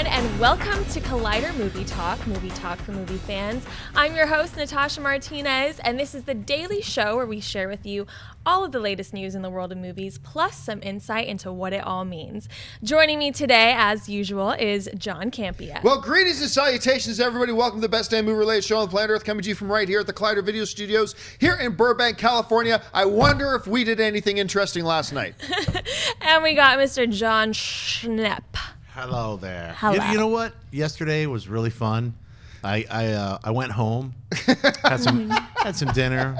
everyone, and welcome to Collider movie talk for movie fans. I'm your host, Natasha Martinez, and this is the daily show where we share with you all of the latest news in the world of movies, plus some insight into what it all means. Joining me today, as usual, is John Campea. Well, greetings and salutations, everybody. Welcome to the best damn movie-related show on the planet Earth, coming to you from right here at the Collider Video Studios here in Burbank, California. I wonder if we did anything interesting last night. And we got Mr. John Schnepp. Hello there. Hello. You know what? Yesterday was really fun. I went home, had some dinner.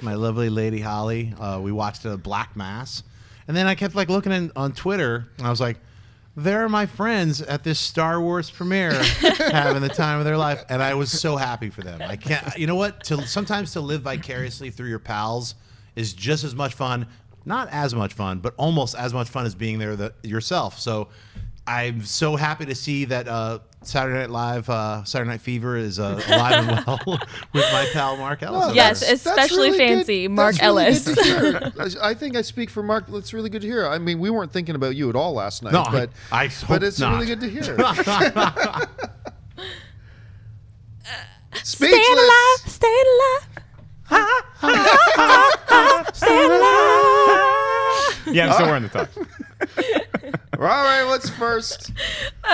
My lovely lady Holly. We watched a Black Mass, and then I kept looking on Twitter, and I was like, "There are my friends at this Star Wars premiere having the time of their life," and I was so happy for them. I can't. You know what? Sometimes to live vicariously through your pals is just as much fun. Not as much fun, but almost as much fun as being there yourself. So I'm so happy to see that Saturday Night Live, Saturday Night Fever is alive and well with my pal Mark Ellis. No, Yes, especially really fancy, good. Mark That's really Ellis. good to hear. I think I speak for Mark. That's really good to hear. I mean, we weren't thinking about you at all last night, No, but I hope it's not. really good to hear. Stay alive, stay alive. Stay alive. Yeah, I'm still wearing the tux. All right, what's first?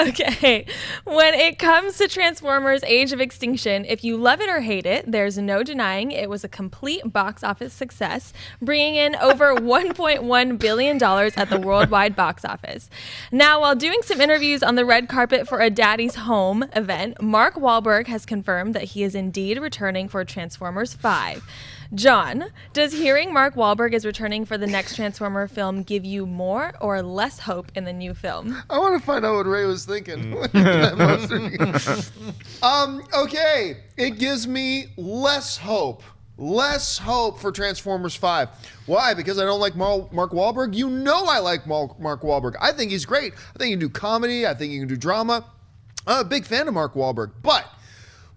Okay, when it comes to Transformers Age of Extinction, if you love it or hate it, there's no denying it was a complete box office success, bringing in over $1.1 billion at the worldwide box office. Now, while doing some interviews on the red carpet for a Daddy's Home event, Mark Wahlberg has confirmed that he is indeed returning for Transformers 5. John, does hearing Mark Wahlberg is returning for the next Transformer film give you more or less hope in the new film? I want to find out what Ray was thinking. Okay, it gives me less hope for Transformers 5. Why? Because I don't like Mark Wahlberg? You know I like Mark Wahlberg. I think he's great. I think he can do comedy. I think he can do drama. I'm a big fan of Mark Wahlberg. But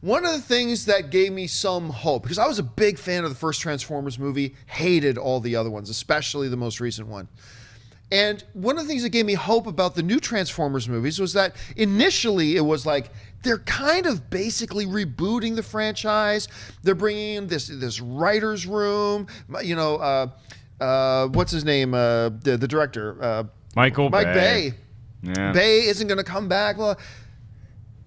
one of the things that gave me some hope, because I was a big fan of the first Transformers movie, hated all the other ones, especially the most recent one. And one of the things that gave me hope about the new Transformers movies was that initially it was like they're kind of basically rebooting the franchise. They're bringing in this writer's room. You know, what's his name? The director, Mike Bay. Yeah. Bay isn't going to come back. Well,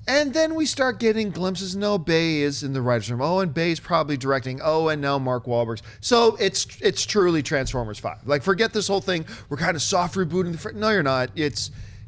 and then we start getting glimpses. No, Bay is in the writer's room. Oh, and Bay's probably directing. Oh, and now Mark Wahlberg's. So it's truly Transformers 5. Like, forget this whole thing. We're kind of soft rebooting the no, you're not.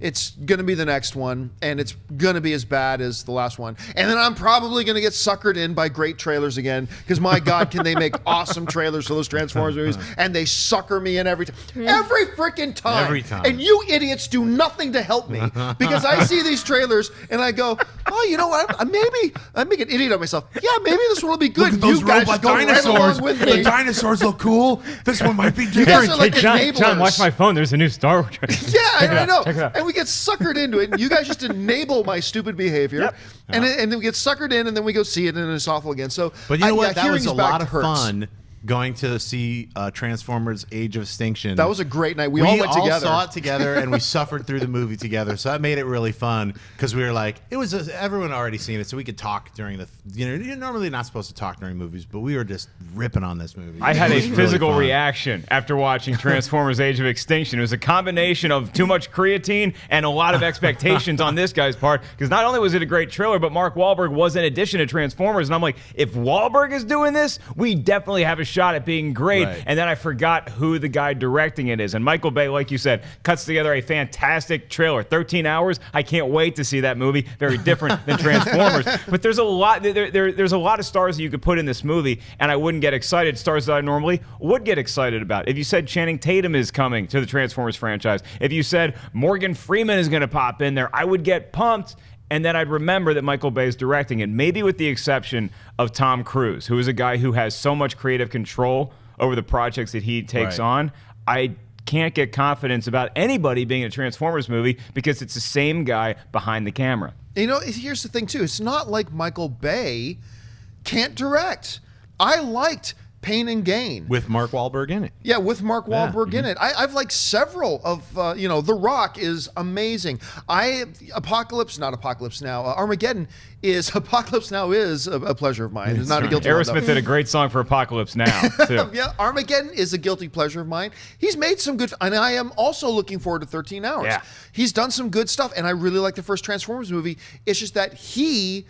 It's going to be the next one, and it's going to be as bad as the last one. And then I'm probably going to get suckered in by great trailers again, because my God, can they make awesome trailers for those Transformers movies, and they sucker me in every time. Every freaking time. Every time. And you idiots do nothing to help me, because I see these trailers, and I go, oh, you know what? Maybe I make an idiot of myself. Yeah, maybe this one will be good. Look at those you guys robot just go right dinosaurs. along with me. The dinosaurs look cool. This one might be You guys different. are like John, enablers. watch my phone. There's a new Star Wars trailer. Yeah, Check it I out, know. check it out. And we get suckered into it. And you guys just enable my stupid behavior. Yep. And then we get suckered in, and then we go see it, and it's awful again. So, But you know what? That hearing was is a back lot of hurts. fun going to see Transformers Age of Extinction. That was a great night. We all went together. saw it together, and we suffered through the movie together. So that made it really fun, because we were like, everyone already seen it, so we could talk during you're normally not supposed to talk during movies, but we were just ripping on this movie. I had It a was really physical fun. reaction after watching Transformers Age of Extinction. It was a combination of too much creatine and a lot of expectations on this guy's part, because not only was it a great trailer, but Mark Wahlberg was an addition to Transformers. And I'm like, if Wahlberg is doing this, we definitely have a shot at being great. Right. And then I forgot who the guy directing it is. And Michael Bay, like you said, cuts together a fantastic trailer. 13 hours. I can't wait to see that movie. Very different than Transformers. But there's a lot. There's a lot of stars that you could put in this movie, and I wouldn't get excited. Stars that I normally would get excited about. If you said Channing Tatum is coming to the Transformers franchise, if you said Morgan Freeman is going to pop in there, I would get pumped. And then I'd remember that Michael Bay is directing it, maybe with the exception of Tom Cruise, who is a guy who has so much creative control over the projects that he takes on. I can't get confidence about anybody being in a Transformers movie because it's the same guy behind the camera. You know, here's the thing, too. It's not like Michael Bay can't direct. I liked Pain and Gain. With Mark Wahlberg in it. Yeah, with Mark Wahlberg in it. I've liked several of, The Rock is amazing. Apocalypse Now is a pleasure of mine. It's not a guilty pleasure. Aerosmith did a great song for Apocalypse Now, too. Yeah, Armageddon is a guilty pleasure of mine. He's made some good, and I am also looking forward to 13 Hours. Yeah. He's done some good stuff, and I really like the first Transformers movie. It's just that he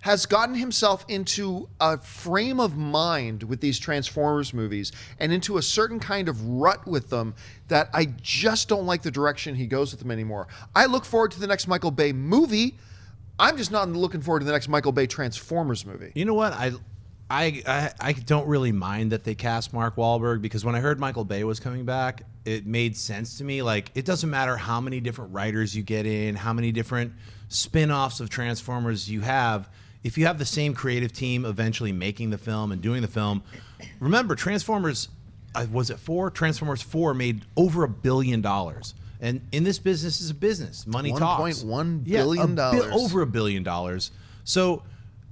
has gotten himself into a frame of mind with these Transformers movies and into a certain kind of rut with them that I just don't like the direction he goes with them anymore. I look forward to the next Michael Bay movie. I'm just not looking forward to the next Michael Bay Transformers movie. You know what? I don't really mind that they cast Mark Wahlberg, because when I heard Michael Bay was coming back, it made sense to me. Like, it doesn't matter how many different writers you get in, how many different spin-offs of Transformers you have. If you have the same creative team eventually making the film and doing the film, remember, Transformers, was it 4? Transformers 4 made over $1 billion. And in this business is a business. Money talks. $1.1 billion. Over $1 billion. So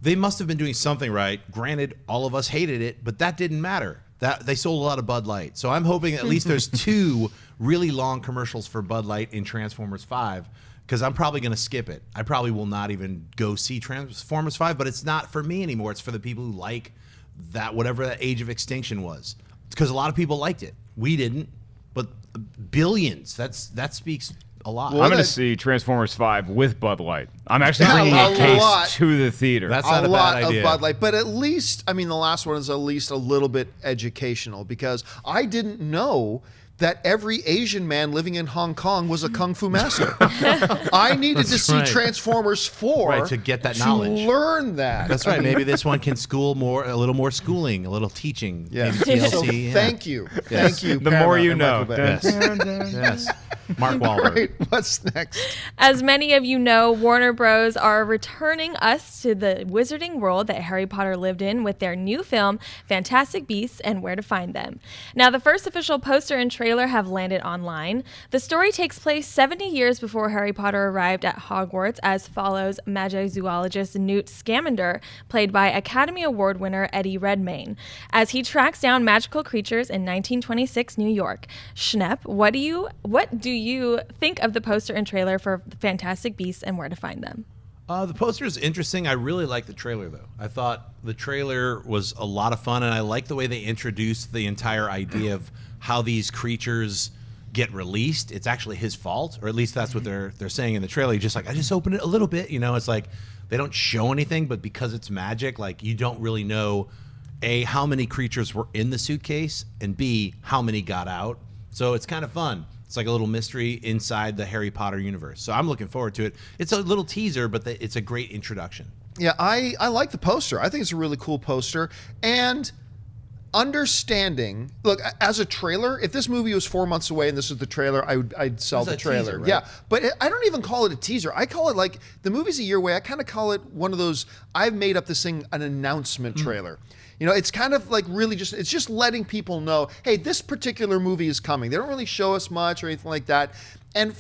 they must have been doing something right. Granted, all of us hated it, but that didn't matter. That they sold a lot of Bud Light. So I'm hoping at least there's 2 really long commercials for Bud Light in Transformers 5. Because I'm probably going to skip it. I probably will not even go see Transformers 5, but it's not for me anymore. It's for the people who like that, whatever that Age of Extinction was. Because a lot of people liked it. We didn't, but billions. That speaks a lot. I'm going to see Transformers 5 with Bud Light. I'm actually bringing a case to the theater. That's not a lot bad idea. of Bud Light, but at least, the last one is at least a little bit educational, because I didn't know that every Asian man living in Hong Kong was a kung fu master. I needed to see Transformers 4 to get that knowledge. To learn that. That's right. Maybe this one can school a little more schooling, a little teaching. Yeah. Maybe TLC. So thank you. Thank you. The more you know. Yes. Yes. Mark Wahlberg. Great. What's next? As many of you know, Warner Bros. Are returning us to the wizarding world that Harry Potter lived in with their new film, Fantastic Beasts and Where to Find Them. Now, the first official poster and trailer have landed online. The story takes place 70 years before Harry Potter arrived at Hogwarts, as follows magizoologist Newt Scamander, played by Academy Award winner Eddie Redmayne, as he tracks down magical creatures in 1926 New York. Schnepp, what do you think of the poster and trailer for Fantastic Beasts and Where to Find Them? The poster is interesting. I really like the trailer, though. I thought the trailer was a lot of fun, and I like the way they introduced the entire idea of how these creatures get released. It's actually his fault, or at least that's what they're saying in the trailer. Just like, I just opened it a little bit. It's like they don't show anything, but because it's magic, like, you don't really know, A, how many creatures were in the suitcase, and B, how many got out. So it's kind of fun. It's like a little mystery inside the Harry Potter universe. So I'm looking forward to it. It's a little teaser, but it's a great introduction. Yeah, I like the poster. I think it's a really cool poster. And understanding, look, as a trailer, if this movie was 4 months away and this was the trailer, I'd sell the trailer. Teaser, right? Yeah, but I don't even call it a teaser. I call it, like, the movie's a year away. I kind of call it one of those, I've made up this thing, an announcement trailer. It's kind of like really it's just letting people know, hey, this particular movie is coming. They don't really show us much or anything like that. And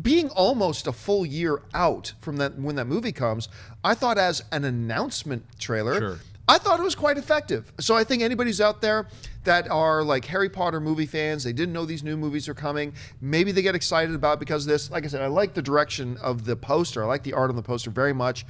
being almost a full year out from that when that movie comes, I thought as an announcement trailer, I thought it was quite effective. So I think anybody's out there that are like Harry Potter movie fans, they didn't know these new movies are coming, maybe they get excited about it because of this. Like I said, I like the direction of the poster. I like the art on the poster very much.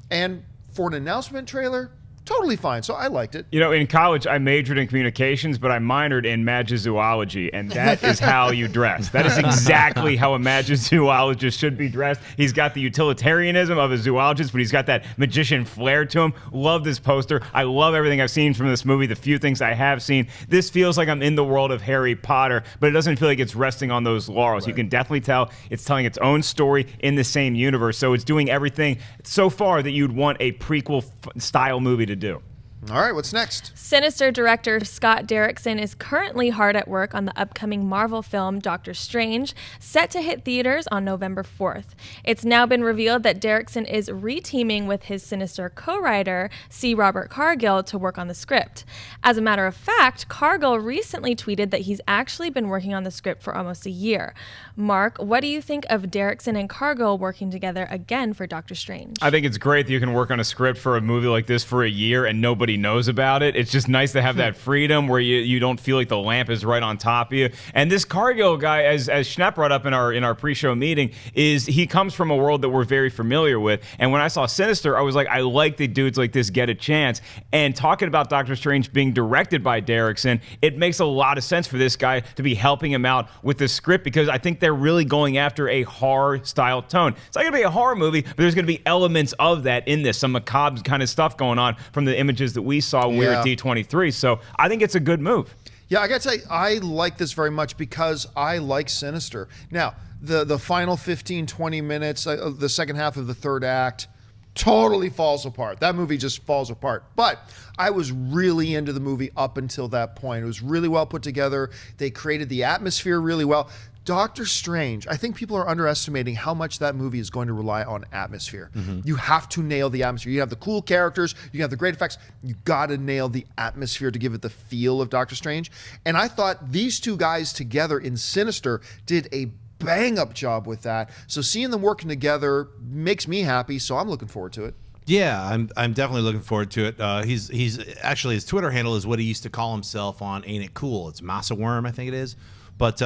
And for an announcement trailer, totally fine. So I liked it. In college, I majored in communications, but I minored in magizoology, and that is how you dress. That is exactly how a magizoologist should be dressed. He's got the utilitarianism of a zoologist, but he's got that magician flair to him. Love this poster. I love everything I've seen from this movie, the few things I have seen. This feels like I'm in the world of Harry Potter, but it doesn't feel like it's resting on those laurels. Right. You can definitely tell it's telling its own story in the same universe, so it's doing everything so far that you'd want a prequel-style movie to do. All right, what's next? Sinister director Scott Derrickson is currently hard at work on the upcoming Marvel film Doctor Strange, set to hit theaters on November 4th. It's now been revealed that Derrickson is re-teaming with his Sinister co-writer, C. Robert Cargill, to work on the script. As a matter of fact, Cargill recently tweeted that he's actually been working on the script for almost a year. Mark, what do you think of Derrickson and Cargill working together again for Doctor Strange? I think it's great that you can work on a script for a movie like this for a year and nobody nobody knows about it. It's just nice to have that freedom where you don't feel like the lamp is right on top of you. And this Cargill guy, as Schnepp brought up in our pre-show meeting, he comes from a world that we're very familiar with. And when I saw Sinister, I was like, I like the dudes like this get a chance. And talking about Doctor Strange being directed by Derrickson, it makes a lot of sense for this guy to be helping him out with the script, because I think they're really going after a horror-style tone. It's not going to be a horror movie, but there's going to be elements of that in this, some macabre kind of stuff going on from the images that we saw when we were at D23. So I think it's a good move. Yeah, I got to say, I like this very much because I like Sinister. Now, the final 15, 20 minutes, the second half of the third act, totally falls apart. That movie just falls apart. But I was really into the movie up until that point. It was really well put together. They created the atmosphere really well. Doctor Strange, I think people are underestimating how much that movie is going to rely on atmosphere. You have to nail the atmosphere. You have the cool characters, you have the great effects, you got to nail the atmosphere to give it the feel of Doctor Strange. And I thought these two guys together in Sinister did a bang-up job with that. So seeing them working together makes me happy, so I'm looking forward to it. Yeah, I'm definitely looking forward to it. He's actually, his Twitter handle is what he used to call himself on Ain't It Cool. It's Massa Worm, I think it is. But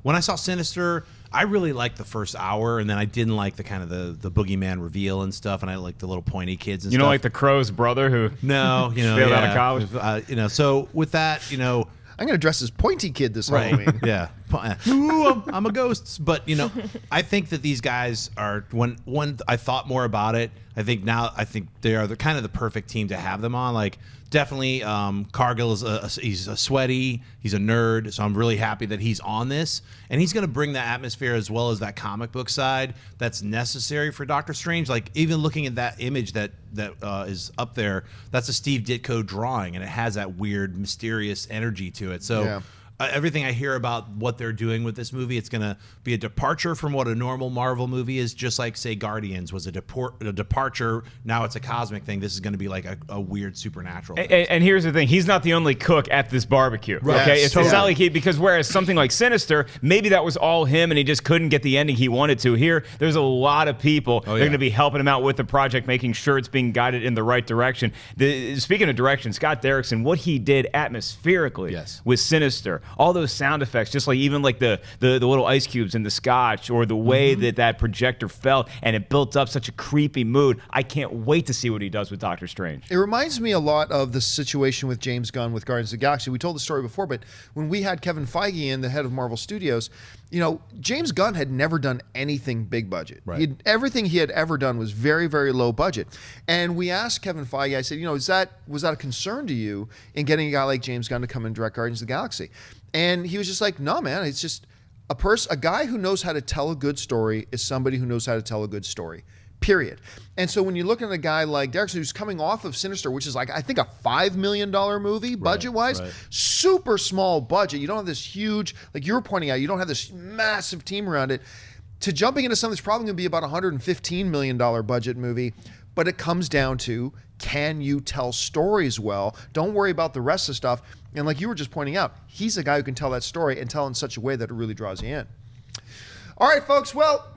when I saw Sinister, I really liked the first hour, and then I didn't like the kind of the boogeyman reveal and stuff, and I like the little pointy kids and stuff. You don't like the Crow's brother who no, failed out of college? So with that, I'm going to dress as Pointy Kid this Halloween. Yeah. Ooh, I'm a ghost. But, I think that these guys are, when I thought more about it, I think they are kind of the perfect team to have them on. Like, definitely Cargill he's a sweaty, he's a nerd, so I'm really happy that he's on this. And he's going to bring the atmosphere as well as that comic book side that's necessary for Doctor Strange. Like, even looking at that image that is up there, that's a Steve Ditko drawing, and it has that weird, mysterious energy to it. So everything I hear about what they're doing with this movie, it's going to be a departure from what a normal Marvel movie is, just like, say, Guardians was a departure. Now it's a cosmic thing. This is going to be like a weird supernatural thing. And here's the thing. He's not the only cook at this barbecue. Right. Okay? Yes, It's totally. not like because whereas something like Sinister, maybe that was all him and he just couldn't get the ending he wanted to. Here, there's a lot of people that are going to be helping him out with the project, making sure it's being guided in the right direction. Speaking of direction, Scott Derrickson, what he did atmospherically with Sinister, all those sound effects, just like even like the little ice cubes in the scotch, or the way that projector fell, and it built up such a creepy mood. I can't wait to see what he does with Doctor Strange. It reminds me a lot of the situation with James Gunn with Guardians of the Galaxy. We told the story before, but when we had Kevin Feige in, the head of Marvel Studios, James Gunn had never done anything big budget. Right. Everything he had ever done was very, very low budget. And we asked Kevin Feige, I said, was that a concern to you in getting a guy like James Gunn to come and direct Guardians of the Galaxy? And he was just like, no, man, it's just a guy who knows how to tell a good story is somebody who knows how to tell a good story, period. And so when you look at a guy like Derrickson, who's coming off of Sinister, which is like, I think, a $5 million movie budget-wise, super small budget. You don't have this huge, like you were pointing out, you don't have this massive team around it. To jumping into something that's probably going to be about a $115 million budget movie, but it comes down to, can you tell stories well? Don't worry about the rest of the stuff. And like you were just pointing out, he's a guy who can tell that story and tell in such a way that it really draws you in. All right, folks. Well,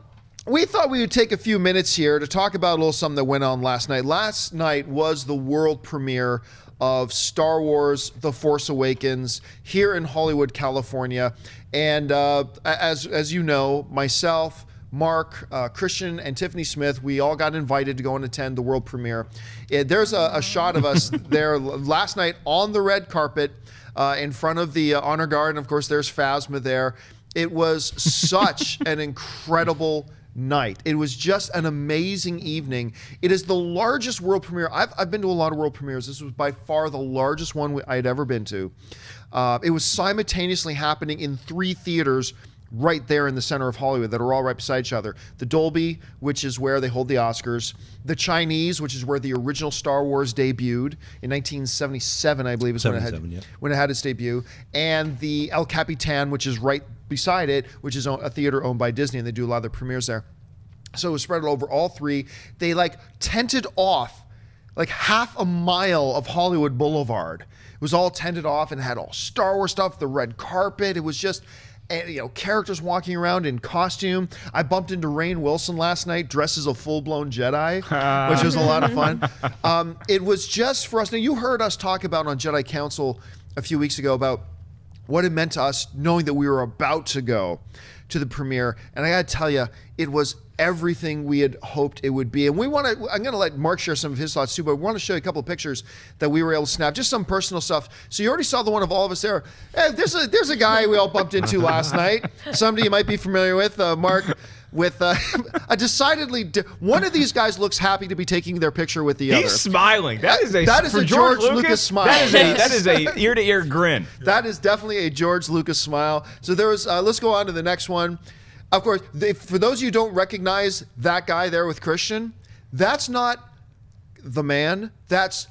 we thought we would take a few minutes here to talk about a little something that went on last night. Last night was the world premiere of Star Wars The Force Awakens here in Hollywood, California. And as you know, myself, Mark, Christian, and Tiffany Smith, we all got invited to go and attend the world premiere. There's a shot of us there last night on the red carpet in front of the honor guard. And of course, there's Phasma there. It was such an incredible night. It was just an amazing evening. It is the largest world premiere. I've been to a lot of world premieres. This was by far the largest one I had ever been to. It was simultaneously happening in 3 theaters right there in the center of Hollywood that are all right beside each other. The Dolby, which is where they hold the Oscars. The Chinese, which is where the original Star Wars debuted in 1977, I believe is when it had its debut. And the El Capitan, which is right beside it, which is a theater owned by Disney, and they do a lot of their premieres there. So it was spread over all 3. They tented off like half a mile of Hollywood Boulevard. It was all tented off and had all Star Wars stuff, the red carpet. It was just and characters walking around in costume. I bumped into Rainn Wilson last night dressed as a full-blown Jedi, which was a lot of fun. It was just for us. Now, you heard us talk about on Jedi Council a few weeks ago about what it meant to us knowing that we were about to go to the premiere. And I got to tell you, it was everything we had hoped it would be. And I'm going to let Mark share some of his thoughts too, but we want to show you a couple of pictures that we were able to snap, just some personal stuff. So you already saw the one of all of us there. Hey, there's a guy we all bumped into last night. Somebody you might be familiar with, Mark, with a decidedly, one of these guys looks happy to be taking their picture with the other. He's smiling. That is a George Lucas smile. That is a ear-to-ear grin. That is definitely a George Lucas smile. So there was, let's go on to the next one. Of course, for those of you who don't recognize that guy there with Christian, that's not the man. That's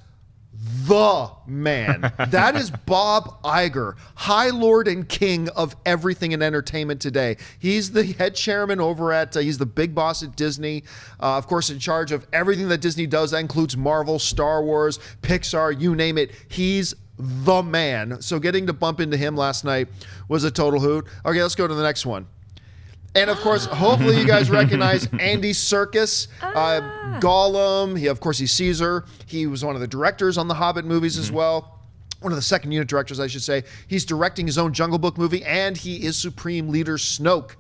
the man. That is Bob Iger, High Lord and King of everything in entertainment today. He's the head chairman over at, he's the big boss at Disney. Of course, in charge of everything that Disney does. That includes Marvel, Star Wars, Pixar, you name it. He's the man. So getting to bump into him last night was a total hoot. Okay, let's go to the next one. And of course, hopefully you guys recognize Andy Serkis, Gollum. He's Caesar. He was one of the directors on the Hobbit movies as well. One of the second unit directors, I should say. He's directing his own Jungle Book movie, and he is Supreme Leader Snoke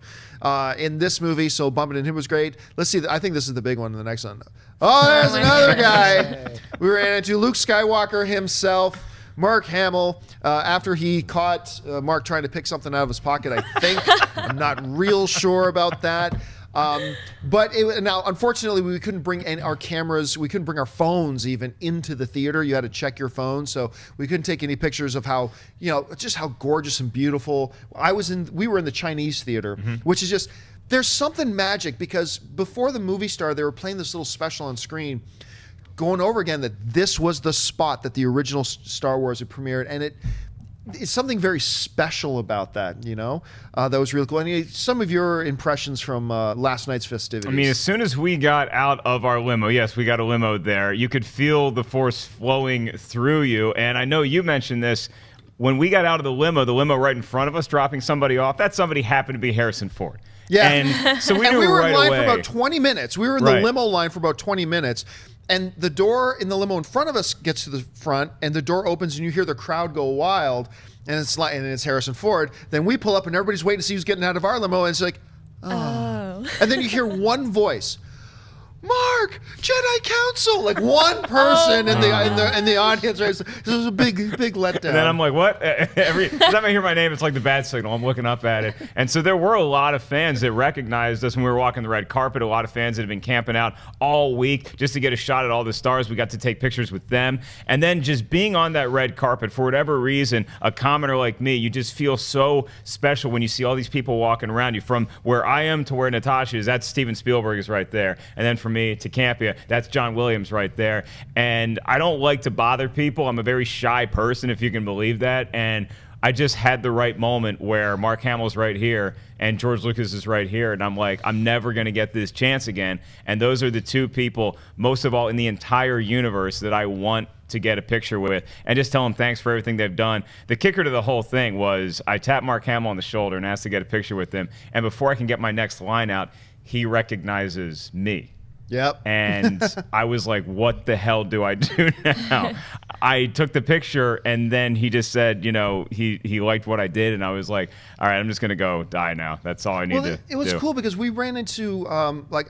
in this movie. So bumping into him was great. Let's see. I think this is the big one in the next one. Oh, there's another guy. We ran into Luke Skywalker himself. Mark Hamill, after he caught Mark trying to pick something out of his pocket, I think. I'm not real sure about that. Now, unfortunately, we couldn't bring our cameras, we couldn't bring our phones even into the theater. You had to check your phone, so we couldn't take any pictures of how, just how gorgeous and beautiful. We were in the Chinese theater, which is just, there's something magic because before the movie started, they were playing this little special on screen, going over again that this was the spot that the original Star Wars had premiered, and it's something very special about that, that was really cool. And some of your impressions from last night's festivities. I mean, as soon as we got out of our limo, yes, we got a limo there, you could feel the Force flowing through you. And I know you mentioned this. When we got out of the limo right in front of us, dropping somebody off, that somebody happened to be Harrison Ford. Yeah. And so we knew we were right in line away. for about 20 minutes. We were in the limo line for about 20 minutes. And the door in the limo in front of us gets to the front, and the door opens, and you hear the crowd go wild, and it's Harrison Ford. Then we pull up, and everybody's waiting to see who's getting out of our limo, and it's like, oh. And then you hear one voice, Mark, Jedi Council, like one person in the audience. Right? So it was a big letdown. And then I'm like, what? Every time I hear my name, it's like the bad signal. I'm looking up at it. And so there were a lot of fans that recognized us when we were walking the red carpet. A lot of fans that have been camping out all week just to get a shot at all the stars. We got to take pictures with them. And then just being on that red carpet, for whatever reason, a commoner like me, you just feel so special when you see all these people walking around you. From where I am to where Natasha is, that's Steven Spielberg is right there. And then from me to Campea, that's John Williams right there. And I don't like to bother people. I'm a very shy person, if you can believe that. And I just had the right moment where Mark Hamill's right here and George Lucas is right here. And I'm like, I'm never going to get this chance again. And those are the two people, most of all in the entire universe, that I want to get a picture with and just tell them thanks for everything they've done. The kicker to the whole thing was I tapped Mark Hamill on the shoulder and asked to get a picture with him. And before I can get my next line out, he recognizes me. Yep. And I was like, what the hell do I do now? I took the picture, and then he just said, he liked what I did. And I was like, all right, I'm just going to go die now. That's all I need to do. It was cool because we ran into,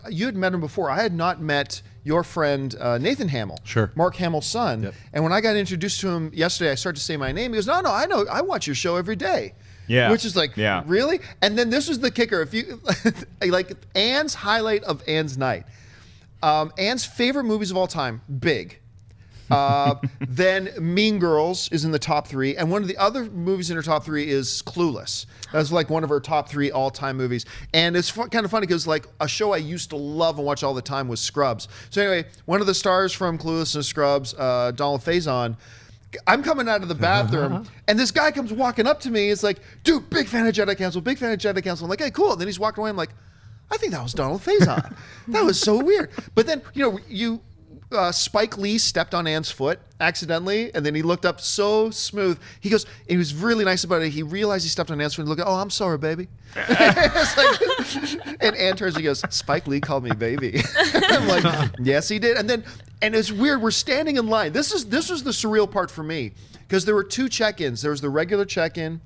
you had met him before. I had not met your friend Nathan Hamill. Sure. Mark Hamill's son. Yep. And when I got introduced to him yesterday, I started to say my name. He goes, no, I know. I watch your show every day. Yeah. Which is like, really? And then this was the kicker. If you like Anne's highlight of Anne's night. Anne's favorite movies of all time, Big. Then Mean Girls is in the top 3. And one of the other movies in her top 3 is Clueless. That's like one of her top 3 all-time movies. And it's kind of funny because like a show I used to love and watch all the time was Scrubs. So anyway, one of the stars from Clueless and Scrubs, Donald Faison, I'm coming out of the bathroom, and this guy comes walking up to me. It's like, dude, big fan of Jedi Council, big fan of Jedi Council. I'm like, hey, cool. And then he's walking away. I'm like, I think that was Donald Faison. That was so weird. But then, Spike Lee stepped on Anne's foot accidentally, and then he looked up so smooth. He goes, he was really nice about it. He realized he stepped on Anne's foot and looked, oh, I'm sorry, baby. And Anne turns and he goes, Spike Lee called me baby. I'm like, yes, he did. And it's weird. We're standing in line. This was the surreal part for me, because there were 2 check-ins. There was the regular check-in,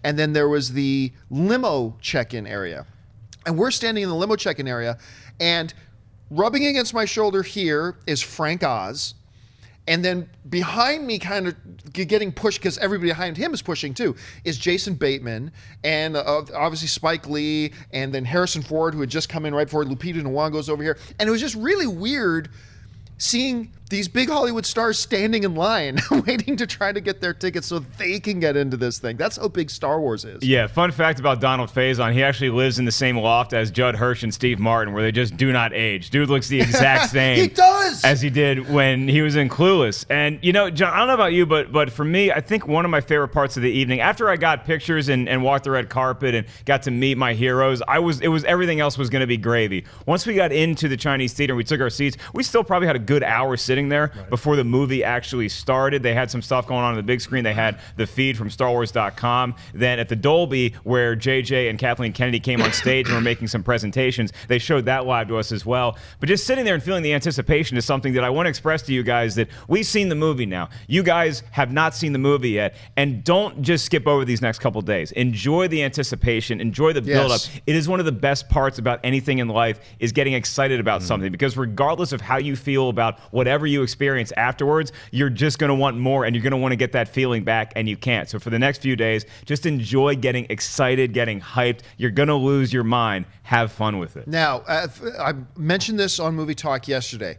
and then there was the limo check-in area. And we're standing in the limo check-in area, and rubbing against my shoulder here is Frank Oz. And then behind me, kind of getting pushed, because everybody behind him is pushing too, is Jason Bateman, and obviously Spike Lee, and then Harrison Ford, who had just come in right before Lupita Nyong'o's over here. And it was just really weird seeing these big Hollywood stars standing in line waiting to try to get their tickets so they can get into this thing. That's how big Star Wars is. Yeah, fun fact about Donald Faison, he actually lives in the same loft as Judd Hirsch and Steve Martin, where they just do not age. Dude looks the exact same He does! as he did when he was in Clueless. And, you know, John, I don't know about you, but for me, I think one of my favorite parts of the evening, after I got pictures and walked the red carpet and got to meet my heroes, it was everything else was going to be gravy. Once we got into the Chinese theater and we took our seats, we still probably had a good hour sitting there before the movie actually started. They had some stuff going on the big screen. They had the feed from StarWars.com. Then at the Dolby, where JJ and Kathleen Kennedy came on stage and were making some presentations, they showed that live to us as well. But just sitting there and feeling the anticipation is something that I want to express to you guys, that we've seen the movie now. You guys have not seen the movie yet, and don't just skip over these next couple days. Enjoy the anticipation. Enjoy the build-up. Yes. It is one of the best parts about anything in life, is getting excited about something, because regardless of how you feel about whatever you experience afterwards, you're just going to want more, and you're going to want to get that feeling back, and you can't. So for the next few days, just enjoy getting excited, getting hyped. You're going to lose your mind. Have fun with it. Now, I mentioned this on Movie Talk yesterday.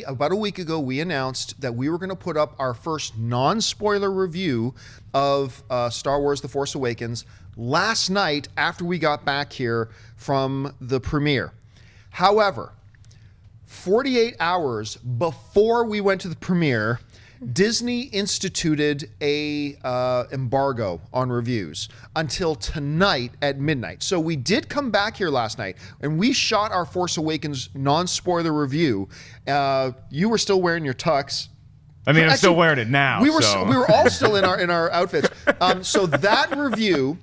About a week ago, we announced that we were going to put up our first non-spoiler review of Star Wars The Force Awakens last night after we got back here from the premiere. However, 48 hours before we went to the premiere, Disney instituted a embargo on reviews until tonight at midnight. So we did come back here last night, and we shot our Force Awakens non-spoiler review. You were still wearing your tux. I mean, I'm still wearing it now. We were so. we were all still in our outfits. So that review,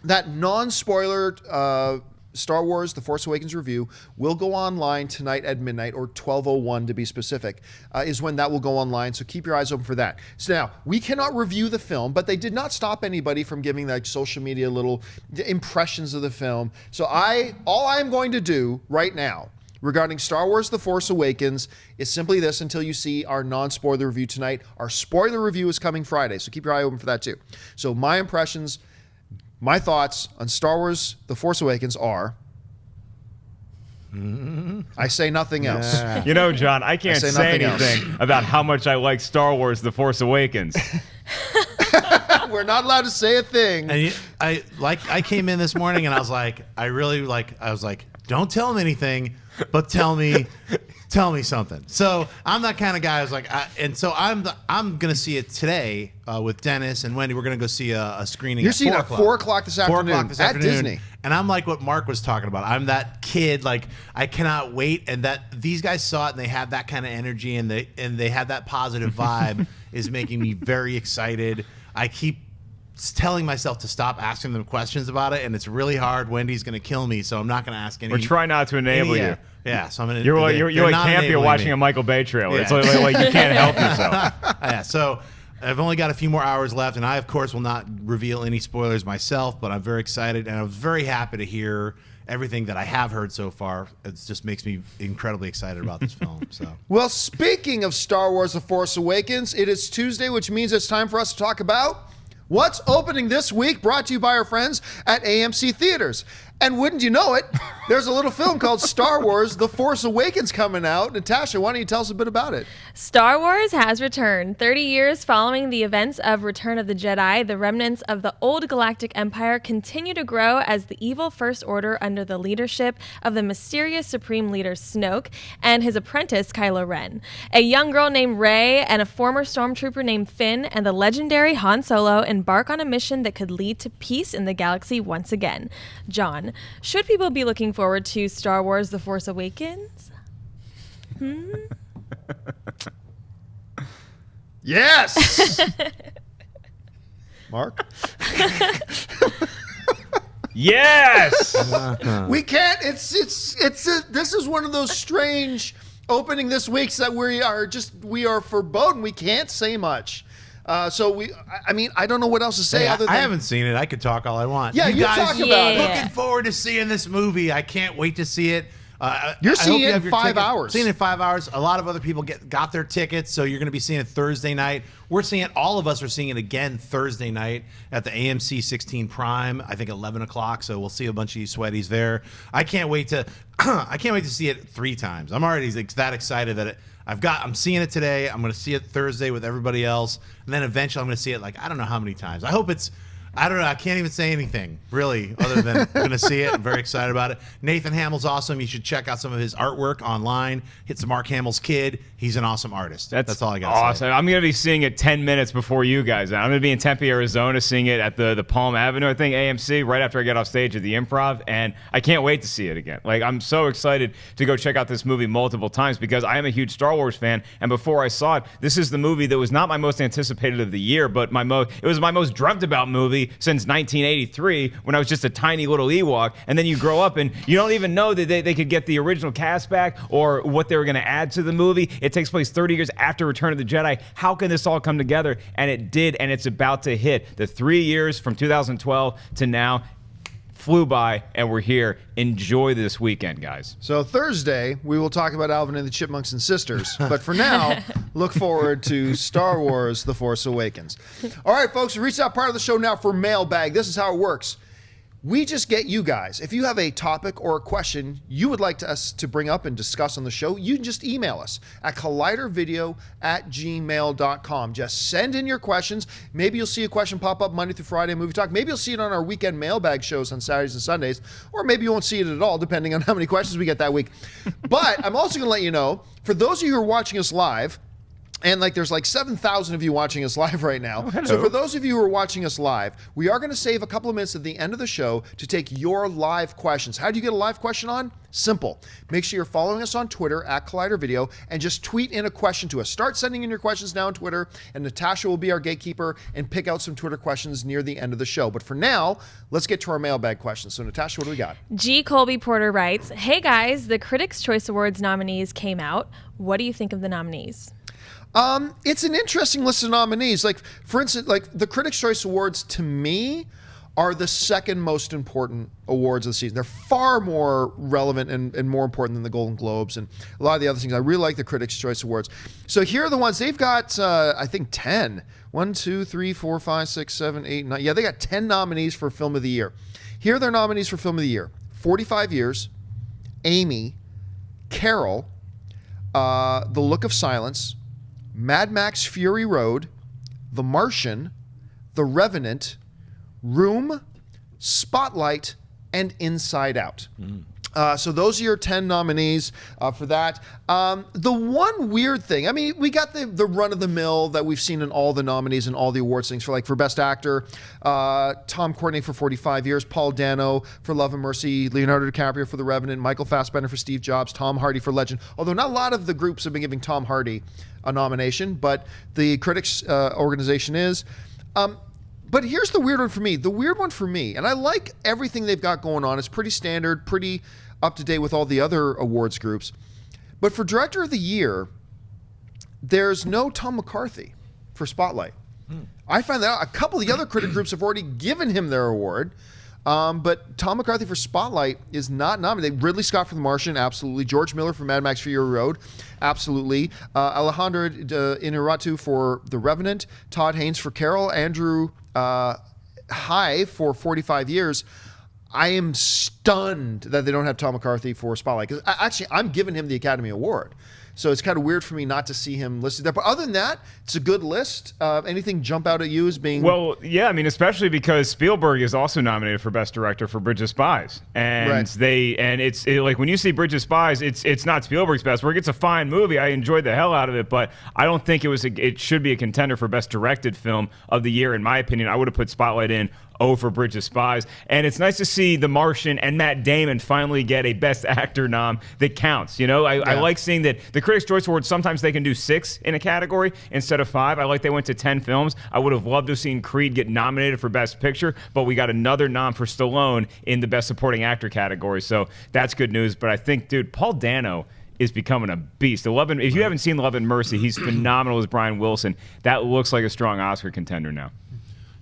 that non-spoiler Star Wars The Force Awakens review, will go online tonight at midnight, or 12:01 to be specific, is when that will go online. So keep your eyes open for that. So now, we cannot review the film, but they did not stop anybody from giving like social media little impressions of the film. So all I'm going to do right now regarding Star Wars The Force Awakens is simply this until you see our non-spoiler review tonight. Our spoiler review is coming Friday, so keep your eye open for that too. So my impressions, my thoughts on Star Wars The Force Awakens are, I say nothing else. Yeah. You know, John, I can't say say nothing anything about how much I like Star Wars The Force Awakens. We're not allowed to say a thing. And I came in this morning and I was like, don't tell him anything, but tell me something. So I'm that kind of guy who's like, I'm gonna see it today with Dennis and Wendy. We're gonna go see a screening. You're seeing it at 4 o'clock this 4 afternoon o'clock this at afternoon. Disney. And I'm like what Mark was talking about. I'm that kid, like I cannot wait. And that these guys saw it and they have that kind of energy and they have that positive vibe is making me very excited. I keep telling myself to stop asking them questions about it, and it's really hard. Wendy's going to kill me, so I'm not going to ask any. Or try not to enable you. Yeah, so I'm going to. You're like Campea watching a Michael Bay trailer. Yeah. It's like you can't help yourself. Yeah, so I've only got a few more hours left, and I, of course, will not reveal any spoilers myself, but I'm very excited, and I was very happy to hear everything that I have heard so far. It just makes me incredibly excited about this film. So, Well, speaking of Star Wars The Force Awakens, it is Tuesday, which means it's time for us to talk about what's opening this week, brought to you by our friends at AMC Theatres. And wouldn't you know it, there's a little film called Star Wars The Force Awakens coming out. Natasha, why don't you tell us a bit about it? Star Wars has returned. 30 years following the events of Return of the Jedi, the remnants of the old galactic empire continue to grow as the evil First Order, under the leadership of the mysterious Supreme Leader Snoke and his apprentice Kylo Ren. A young girl named Rey and a former stormtrooper named Finn and the legendary Han Solo embark on a mission that could lead to peace in the galaxy once again. John, should people be looking forward to Star Wars The Force Awakens? Yes. Mark? Yes. We can't. It's this is one of those strange opening this week that we are foreboding. We can't say much. I mean, I don't know what else to say Hey, other than I haven't seen it. I could talk all I want. Yeah, you guys, talk about it. Looking forward to seeing this movie. I can't wait to see it. You're I seeing hope you it have in your 5 tickets. hours. Seeing it in 5 hours. A lot of other people got their tickets, so you're going to be seeing it Thursday night. We're seeing it. All of us are seeing it again Thursday night at the AMC 16 Prime. I think 11 o'clock. So we'll see a bunch of you sweaties there. I can't wait to. I can't wait to see it 3 times. I'm already that excited that I'm seeing it today. I'm going to see it Thursday with everybody else, and then eventually I'm going to see it I don't know how many times. I hope it's. I don't know. I can't even say anything, really, other than going to see it. I'm very excited about it. Nathan Hamill's awesome. You should check out some of his artwork online. It's Mark Hamill's kid. He's an awesome artist. That's all I got to awesome. say. I'm going to be seeing it 10 minutes before you guys. I'm going to be in Tempe, Arizona, seeing it at the Palm Avenue, I think, AMC, right after I get off stage at the Improv, and I can't wait to see it again. I'm so excited to go check out this movie multiple times because I am a huge Star Wars fan, and before I saw it, this is the movie that was not my most anticipated of the year, but it was my most dreamt about movie since 1983 when I was just a tiny little Ewok, and then you grow up and you don't even know that they could get the original cast back or what they were going to add to the movie. It takes place 30 years after Return of the Jedi. How can this all come together? And it did, and it's about to hit. The 3 years from 2012 to now flew by, and we're here. Enjoy this weekend, guys. So Thursday, we will talk about Alvin and the Chipmunks and Sisters. But for now, look forward to Star Wars: The Force Awakens. All right, folks, we reached that part of the show now for mailbag. This is how it works. We just get you guys. If you have a topic or a question you would like us to bring up and discuss on the show, you can just email us at collidervideo@gmail.com. Just send in your questions. Maybe you'll see a question pop up Monday through Friday in Movie Talk. Maybe you'll see it on our weekend mailbag shows on Saturdays and Sundays, or maybe you won't see it at all, depending on how many questions we get that week. But I'm also going to let you know, for those of you who are watching us live, and there's 7,000 of you watching us live right now. So for those of you who are watching us live, we are going to save a couple of minutes at the end of the show to take your live questions. How do you get a live question on? Simple. Make sure you're following us on Twitter at Collider Video and just tweet in a question to us. Start sending in your questions now on Twitter, and Natasha will be our gatekeeper and pick out some Twitter questions near the end of the show. But for now, let's get to our mailbag questions. So Natasha, what do we got? G. Colby Porter writes, "Hey guys, the Critics' Choice Awards nominees came out. What do you think of the nominees?" It's an interesting list of nominees. For instance, the Critics' Choice Awards to me are the second most important awards of the season. They're far more relevant and more important than the Golden Globes and a lot of the other things. I really like the Critics' Choice Awards. So here are the ones. They've got, I think, 10. 1, 2, 3, 4, 5, 6, 7, 8, 9. Yeah, they got 10 nominees for Film of the Year. Here are their nominees for Film of the Year. 45 Years, Amy, Carol, The Look of Silence, Mad Max Fury Road, The Martian, The Revenant, Room, Spotlight, and Inside Out. So those are your 10 nominees for that. The one weird thing, we got the run-of-the-mill that we've seen in all the nominees and all the awards things for Best Actor, Tom Courtenay for 45 Years, Paul Dano for Love and Mercy, Leonardo DiCaprio for The Revenant, Michael Fassbender for Steve Jobs, Tom Hardy for Legend. Although not a lot of the groups have been giving Tom Hardy a nomination, but the critics organization is. But here's the weird one for me. The weird one for me, and I like everything they've got going on. It's pretty standard, pretty up to date with all the other awards groups. But for Director of the Year, there's no Tom McCarthy for Spotlight. I find that out. A couple of the other critic groups have already given him their award. But Tom McCarthy for Spotlight is not nominated. Ridley Scott for The Martian, absolutely. George Miller for Mad Max Fury Road, absolutely. Alejandro Inarritu for The Revenant, Todd Haynes for Carol, Andrew High for 45 Years. I am stunned that they don't have Tom McCarthy for Spotlight, because actually I'm giving him the Academy Award. So it's kind of weird for me not to see him listed there. But other than that, it's a good list. Anything jump out at you as being... Well, yeah, especially because Spielberg is also nominated for Best Director for Bridge of Spies. And right. When you see Bridge of Spies, it's not Spielberg's best work. It's a fine movie. I enjoyed the hell out of it, but I don't think it should be a contender for Best Directed Film of the Year, in my opinion. I would have put Spotlight in for Bridge of Spies. And it's nice to see The Martian and Matt Damon finally get a Best Actor nom that counts. You know, I like seeing that the Critics' Choice Awards, sometimes they can do 6 in a category instead of 5. I like they went to 10 films. I would have loved to have seen Creed get nominated for Best Picture, but we got another nom for Stallone in the Best Supporting Actor category. So that's good news. But I think, dude, Paul Dano is becoming a beast. If you haven't seen Love and Mercy, he's phenomenal as Brian Wilson. That looks like a strong Oscar contender now.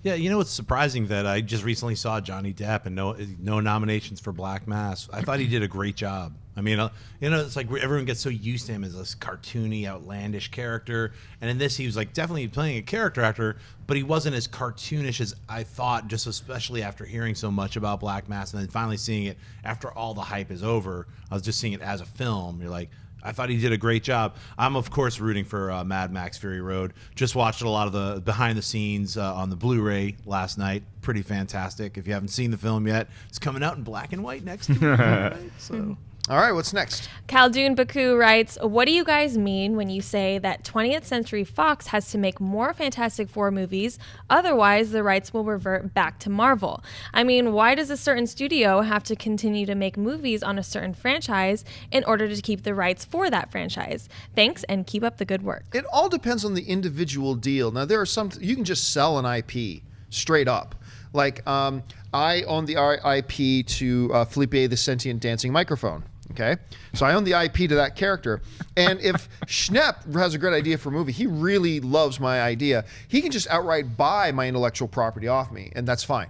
Yeah, you know, it's surprising that I just recently saw Johnny Depp and no nominations for Black Mass. I thought he did a great job. I mean, you know, it's like everyone gets so used to him as this cartoony, outlandish character. And in this, he was like definitely playing a character actor, but he wasn't as cartoonish as I thought, just especially after hearing so much about Black Mass and then finally seeing it after all the hype is over. I was just seeing it as a film. You're like, I thought he did a great job. I'm, of course, rooting for Mad Max Fury Road. Just watched a lot of the behind the scenes on the Blu-ray last night. Pretty fantastic. If you haven't seen the film yet, it's coming out in black and white next week. Right? So. All right, what's next? Khaldun Baku writes, what do you guys mean when you say that 20th Century Fox has to make more Fantastic Four movies, otherwise the rights will revert back to Marvel? I mean, why does a certain studio have to continue to make movies on a certain franchise in order to keep the rights for that franchise? Thanks, and keep up the good work. It all depends on the individual deal. Now, there are some, you can just sell an IP straight up. Like, I own the IP to Felipe the Sentient Dancing Microphone. Okay, so I own the IP to that character, and if Schnepp has a great idea for a movie, he really loves my idea, he can just outright buy my intellectual property off me, and that's fine.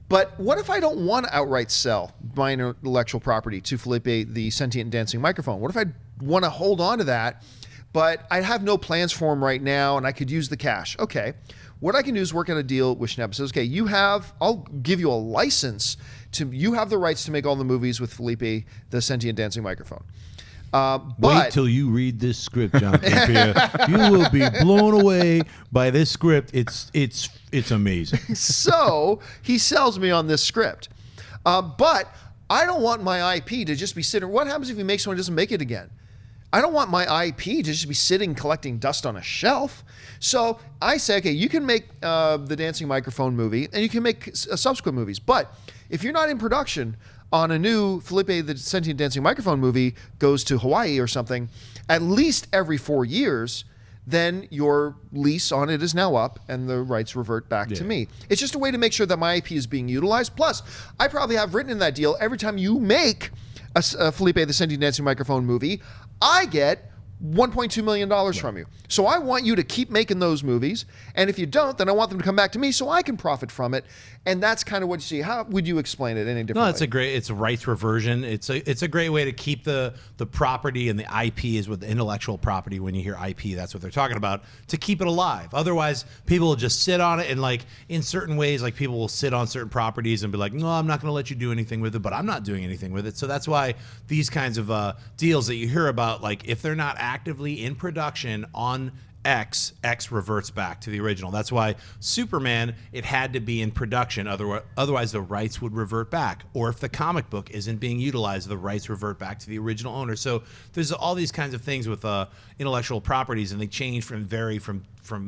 But what if I don't want to outright sell my intellectual property to Felipe the Sentient Dancing Microphone? What if I want to hold on to that, but I have no plans for him right now, and I could use the cash? Okay, what I can do is work out a deal with Schnepp. Says, okay, I'll give you a license you have the rights to make all the movies with Felipe the Sentient Dancing Microphone. Wait till you read this script, John Campea. You will be blown away by this script. It's amazing. So he sells me on this script, but I don't want my IP to just be sitting. What happens if he makes one and doesn't make it again? I don't want my IP to just be sitting collecting dust on a shelf. So I say, okay, you can make the Dancing Microphone movie, and you can make subsequent movies, but if you're not in production on a new Felipe the Sentient Dancing Microphone movie goes to Hawaii or something, at least every 4 years, then your lease on it is now up and the rights revert back to me. It's just a way to make sure that my IP is being utilized. Plus, I probably have written in that deal, every time you make a Felipe the Sentient Dancing Microphone movie, I get $1.2 million from you. So I want you to keep making those movies. And if you don't, then I want them to come back to me so I can profit from it. And that's kind of what you see. How would you explain it any differently? No, it's a rights reversion. It's a great way to keep the property, and the IP is with the intellectual property. When you hear IP, that's what they're talking about, to keep it alive. Otherwise, people will just sit on it, and like in certain ways, like people will sit on certain properties and be like, no, I'm not going to let you do anything with it, but I'm not doing anything with it. So that's why these kinds of deals that you hear about, like if they're not actively in production on X reverts back to the original. That's why Superman, it had to be in production, otherwise the rights would revert back. Or if the comic book isn't being utilized, the rights revert back to the original owner. So there's all these kinds of things with intellectual properties, and they change from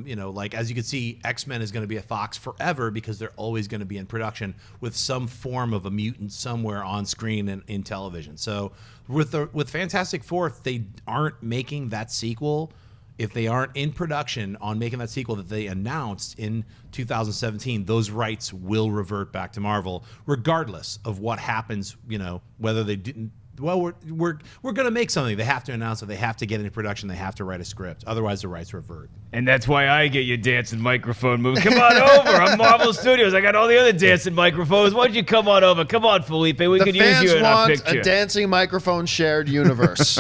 you know, like as you can see, X-Men is going to be a Fox forever because they're always going to be in production with some form of a mutant somewhere on screen and in television. So with Fantastic Four, if they aren't making that sequel, if they aren't in production on making that sequel that they announced in 2017, those rights will revert back to Marvel, regardless of what happens, you know, whether they didn't. Well, we're going to make something. They have to announce it. They have to get into production. They have to write a script. Otherwise, the rights revert. And that's why I get your dancing microphone movie. Come on over. I'm Marvel Studios. I got all the other dancing microphones. Why don't you come on over? Come on, Felipe. We could use you in our picture. The fans want a dancing microphone shared universe.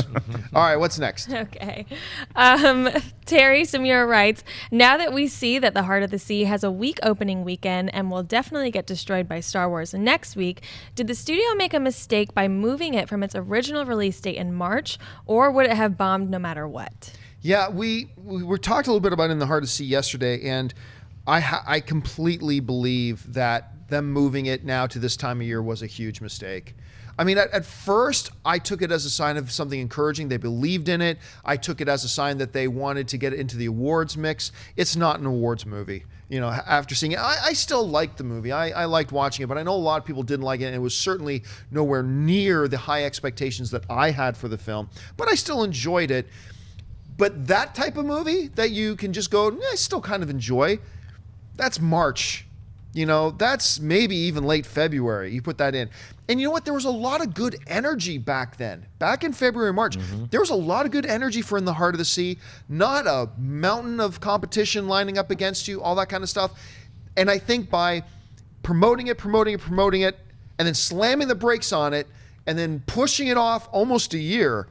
All right, what's next? Okay. Terry Samura writes, now that we see that The Heart of the Sea has a weak opening weekend and will definitely get destroyed by Star Wars next week, did the studio make a mistake by moving it from its original release date in March, or would it have bombed no matter what? Yeah, we were talked a little bit about In the Heart of the Sea yesterday, and I completely believe that them moving it now to this time of year was a huge mistake. I mean, at first, I took it as a sign of something encouraging. They believed in it. I took it as a sign that they wanted to get it into the awards mix. It's not an awards movie. after seeing it. I still liked the movie. I liked watching it, but I know a lot of people didn't like it, and it was certainly nowhere near the high expectations that I had for the film, but I still enjoyed it. But that type of movie that you can just go, I still kind of enjoy, that's March. That's maybe even late February. You put that in. And you know what? There was a lot of good energy back then. Back in February, March, there was a lot of good energy for In the Heart of the Sea. Not a mountain of competition lining up against you, all that kind of stuff. And I think by promoting it, and then slamming the brakes on it, and then pushing it off almost a year,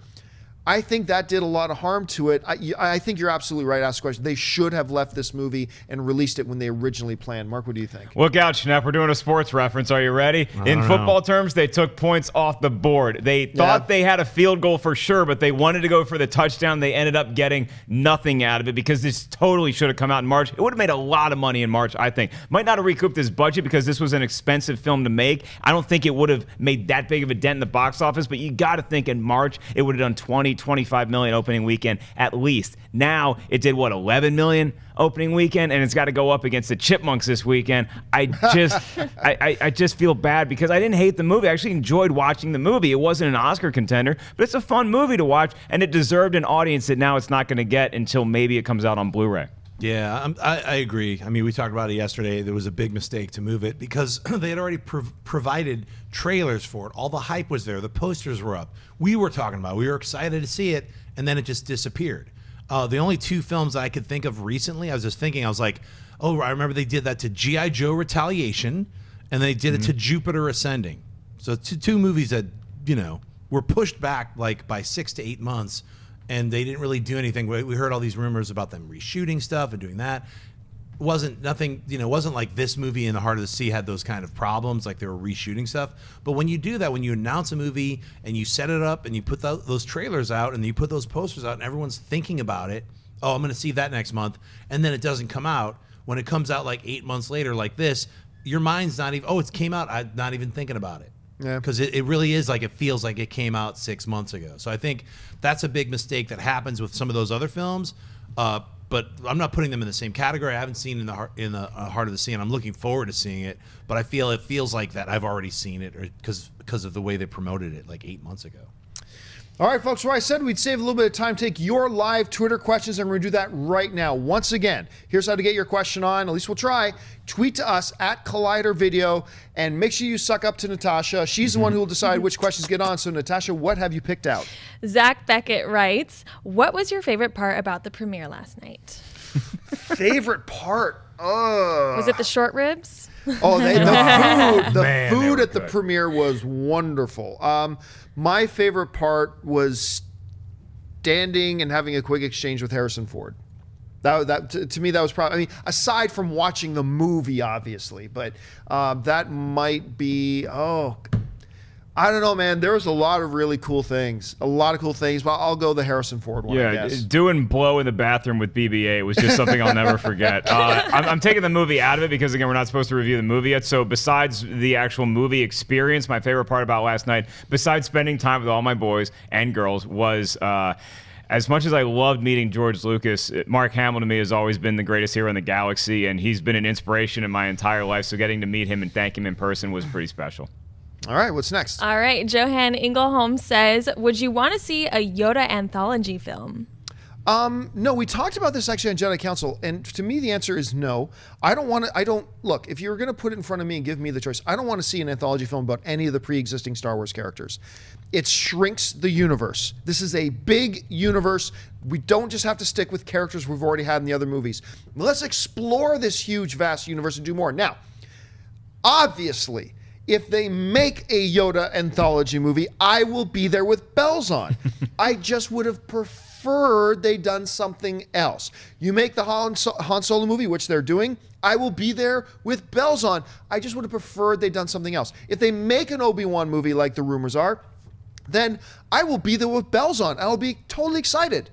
I think that did a lot of harm to it. I think you're absolutely right. Ask the question. They should have left this movie and released it when they originally planned. Mark, what do you think? Look out, Schnepp. We're doing a sports reference. Are you ready? In football terms, they took points off the board. They thought they had a field goal for sure, but they wanted to go for the touchdown. They ended up getting nothing out of it because this totally should have come out in March. It would have made a lot of money in March, I think. Might not have recouped his budget because this was an expensive film to make. I don't think it would have made that big of a dent in the box office, but you got to think in March it would have done 25 million opening weekend at least. Now it did 11 million opening weekend, and it's got to go up against the Chipmunks this weekend. I just feel bad because I didn't hate the movie. I actually enjoyed watching the movie. It wasn't an Oscar contender, but it's a fun movie to watch, and it deserved an audience that now it's not going to get until maybe it comes out on Blu-ray. Yeah, I agree. I mean, we talked about it yesterday. There was a big mistake to move it because they had already provided trailers for it. All the hype was there. The posters were up. We were talking about it. We were excited to see it, and then it just disappeared. The only two films I could think of recently, I was like, oh, I remember they did that to G.I. Joe Retaliation, and they did it to Jupiter Ascending. So two movies that, were pushed back like by 6 to 8 months, and they didn't really do anything. We heard all these rumors about them reshooting stuff and doing that. Wasn't like this movie In the Heart of the Sea had those kind of problems, like they were reshooting stuff. But when you do that, when you announce a movie and you set it up and you put those trailers out and you put those posters out and everyone's thinking about it, oh, I'm going to see that next month, and then it doesn't come out. When it comes out like 8 months later like this, your mind's not even, it came out, I'm not even thinking about it. Yeah, because it really is like it feels like it came out 6 months ago. So I think that's a big mistake that happens with some of those other films. But I'm not putting them in the same category. I haven't seen In the Heart of the Sea, and I'm looking forward to seeing it. But I feel it feels like that I've already seen it because of the way they promoted it like 8 months ago. All right, folks, where I said we'd save a little bit of time, take your live Twitter questions, and we're going to do that right now. Once again, here's how to get your question on. At least we'll try. Tweet to us at Collider Video, and make sure you suck up to Natasha. She's the one who will decide which questions get on. So, Natasha, what have you picked out? Zach Beckett writes, what was your favorite part about the premiere last night? Favorite part? Was it the short ribs? Oh, the food at the premiere was wonderful. My favorite part was standing and having a quick exchange with Harrison Ford. To me, that was probably, aside from watching the movie, obviously, but that might be, I don't know, man. There was a lot of really cool things. But I'll go the Harrison Ford one, I guess. Doing blow in the bathroom with BB-8 was just something I'll never forget. I'm taking the movie out of it because, again, we're not supposed to review the movie yet. So besides the actual movie experience, my favorite part about last night, besides spending time with all my boys and girls, was... as much as I loved meeting George Lucas, Mark Hamill to me has always been the greatest hero in the galaxy, and he's been an inspiration in my entire life. So getting to meet him and thank him in person was pretty special. All right, what's next? All right, Johan Ingelholm says, would you want to see a Yoda anthology film? No, we talked about this actually on Jedi Council, and to me the answer is no. Look, if you were going to put it in front of me and give me the choice, I don't want to see an anthology film about any of the pre-existing Star Wars characters. It shrinks the universe. This is a big universe. We don't just have to stick with characters we've already had in the other movies. Let's explore this huge, vast universe and do more. Now, obviously, if they make a Yoda anthology movie, I will be there with bells on. I just would have preferred they done something else. You make the Han Solo movie, which they're doing, I will be there with bells on. I just would have preferred they'd done something else. If they make an Obi-Wan movie like the rumors are, then I will be there with bells on. I'll be totally excited.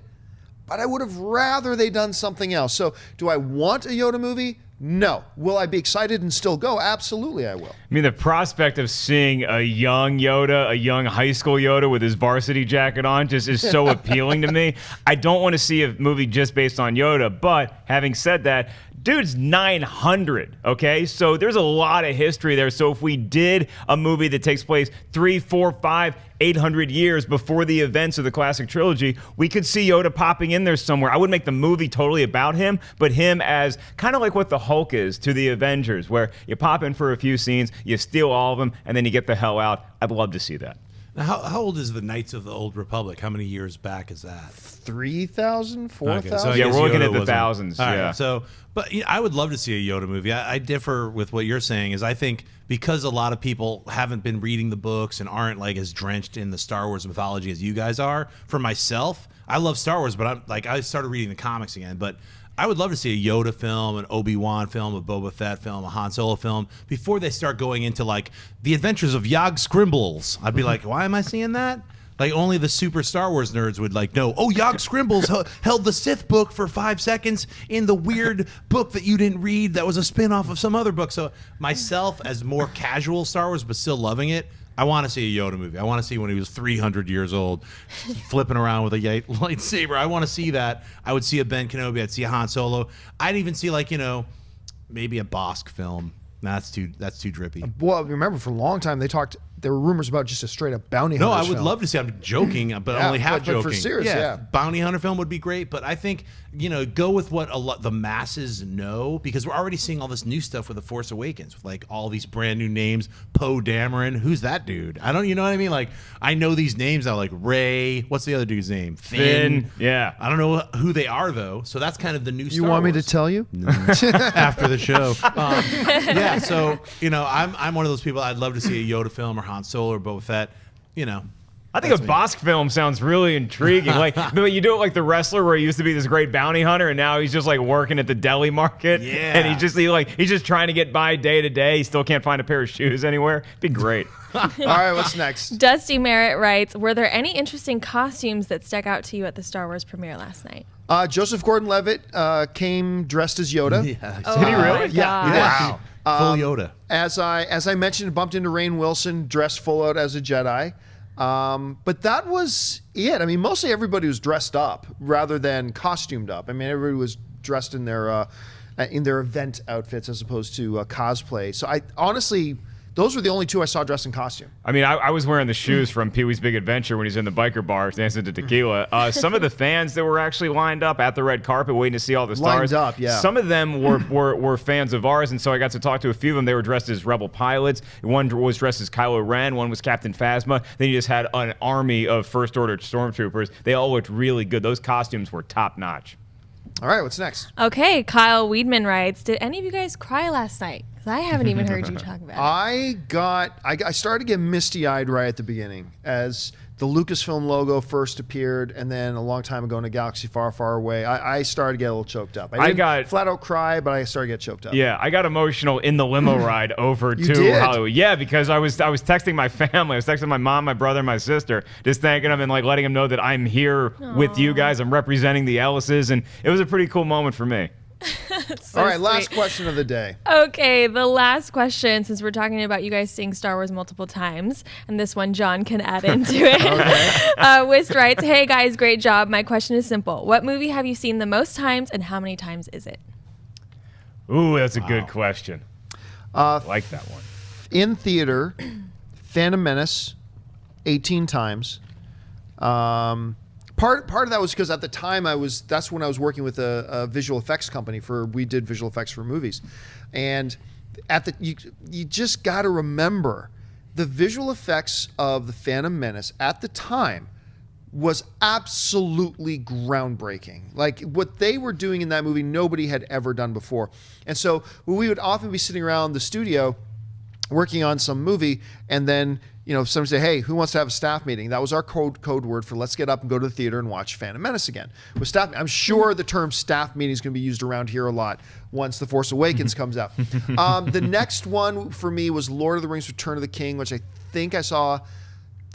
But I would have rather they done something else. So do I want a Yoda movie? No. Will I be excited and still go? Absolutely I will. The prospect of seeing a young Yoda, a young high school Yoda with his varsity jacket on just is so appealing to me. I don't want to see a movie just based on Yoda, but having said that, dude's 900, okay? So there's a lot of history there. So if we did a movie that takes place 3, 4, 5, 800 years before the events of the classic trilogy, we could see Yoda popping in there somewhere. I wouldn't make the movie totally about him, but him as kind of like what the Hulk is to the Avengers, where you pop in for a few scenes, you steal all of them, and then you get the hell out. I'd love to see that. Now, how old is the Knights of the Old Republic? How many years back is that? 3,000, 4,000? Okay, so I Yeah, guess we're looking Yoda at the wasn't- thousands, All right, yeah. So, but I would love to see a Yoda movie. I differ with what you're saying. Is I think because a lot of people haven't been reading the books and aren't like as drenched in the Star Wars mythology as you guys are. For myself, I love Star Wars, but I started reading the comics again. But I would love to see a Yoda film, an Obi-Wan film, a Boba Fett film, a Han Solo film before they start going into like the adventures of Yog Scrimbles. I'd be like, why am I seeing that? Like only the super Star Wars nerds would like know. Oh, Yog Scrimbles held the Sith book for 5 seconds in the weird book that you didn't read that was a spin-off of some other book. So myself, as more casual Star Wars but still loving it, I want to see a Yoda movie. I want to see when he was 300 years old, flipping around with a lightsaber. I want to see that. I would see a Ben Kenobi. I'd see a Han Solo. I'd even see like maybe a Bosk film. Nah, that's too drippy. Well, remember, for a long time, there were rumors about just a straight-up bounty hunter. No, I would love to see. I'm joking, but Yeah, only half but joking. for serious, yeah. Bounty hunter film would be great, but I think go with what the masses know, because we're already seeing all this new stuff with the Force Awakens, with like all these brand new names. Poe Dameron, who's that dude? I don't, you know what I mean? Like I know these names now, like Ray. What's the other dude's name? Finn. Yeah. I don't know who they are though. So that's kind of the new. You Star want me Wars. to tell you? After the show. Yeah, so I'm one of those people. I'd love to see a Yoda film or Han Solo or Boba Fett. I think a Bosk film sounds really intriguing. Like you do it like the wrestler, where he used to be this great bounty hunter, and now he's just like working at the deli market. Yeah. And he's just trying to get by day to day. He still can't find a pair of shoes anywhere. It'd be great. All right, what's next? Dusty Merritt writes, were there any interesting costumes that stuck out to you at the Star Wars premiere last night? Joseph Gordon-Levitt came dressed as Yoda. Yeah. Oh, Did he really? my Yeah. gosh. Wow. Full Yoda. As I mentioned, bumped into Rainn Wilson, dressed full out as a Jedi. But that was it. I mean, mostly everybody was dressed up rather than costumed up. I mean, everybody was dressed in their event outfits as opposed to cosplay. So I honestly, those were the only two I saw dressed in costume. I mean, I was wearing the shoes from Pee-wee's Big Adventure when he's in the biker bar dancing to tequila. Some of the fans that were actually lined up at the red carpet waiting to see all the stars. Lined up, yeah. Some of them were fans of ours, and so I got to talk to a few of them. They were dressed as rebel pilots. One was dressed as Kylo Ren. One was Captain Phasma. Then you just had an army of First Order stormtroopers. They all looked really good. Those costumes were top notch. All right, what's next? Okay, Kyle Weedman writes, did any of you guys cry last night? Because I haven't even heard you talk about it. I started to get misty-eyed right at the beginning as the Lucasfilm logo first appeared, and then a long time ago in a galaxy far, far away, I started to get a little choked up. I didn't flat out cry, but I started to get choked up. Yeah, I got emotional in the limo ride over to did? Hollywood. Yeah, because I was texting my family. I was texting my mom, my brother, and my sister, just thanking them and like letting them know that I'm here with you guys. I'm representing the Ellises, and it was a pretty cool moment for me. So All right, sweet. last question of the day. Okay, the last question, since we're talking about you guys seeing Star Wars multiple times, and this one John can add into it. Wist writes, hey guys, great job. My question is simple. What movie have you seen the most times, and how many times is it? Ooh, that's a good question. I like that one. In theater, Phantom Menace, 18 times. Part of that was because at the time that's when I was working with a visual effects company we did visual effects for movies, and you just got to remember the visual effects of the Phantom Menace at the time was absolutely groundbreaking. Like what they were doing in that movie, nobody had ever done before. And so we would often be sitting around the studio working on some movie, and then somebody say, hey, who wants to have a staff meeting? That was our code word for let's get up and go to the theater and watch Phantom Menace again. With staff, I'm sure the term staff meeting is going to be used around here a lot once The Force Awakens comes out. The next one for me was Lord of the Rings Return of the King, which I think I saw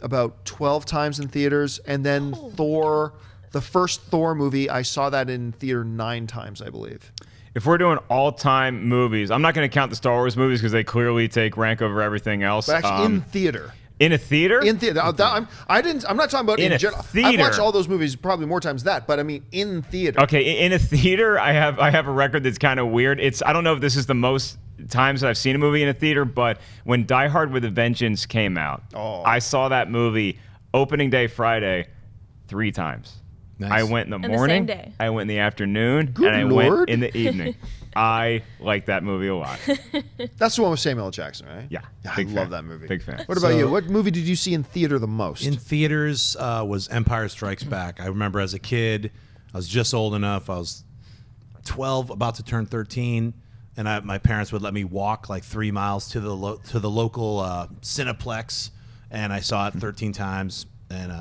about 12 times in theaters. And then Thor, the first Thor movie, I saw that in theater 9 times, I believe. If we're doing all-time movies, I'm not going to count the Star Wars movies because they clearly take rank over everything else. But actually in theater. In a theater? In theater. I'm not talking about In a general. I've theater. watched all those movies probably more times than that, but I mean in theater. Okay, in a theater, I have a record that's kind of weird. I don't know if this is the most times that I've seen a movie in a theater, but when Die Hard with a Vengeance came out, I saw that movie opening day Friday 3 times. Nice. I went in the the morning, same day. I went in the afternoon, Good and I Lord. went in the evening. I like that movie a lot. That's the one with Samuel L. Jackson, right? Yeah, I big love fan. that movie. Big fan. What about So- you? What movie did you see in theater the most? In theaters was Empire Strikes Back. I remember as a kid, I was just old enough. I was 12, about to turn 13, and my parents would let me walk like 3 miles to the local Cineplex, and I saw it 13 times. And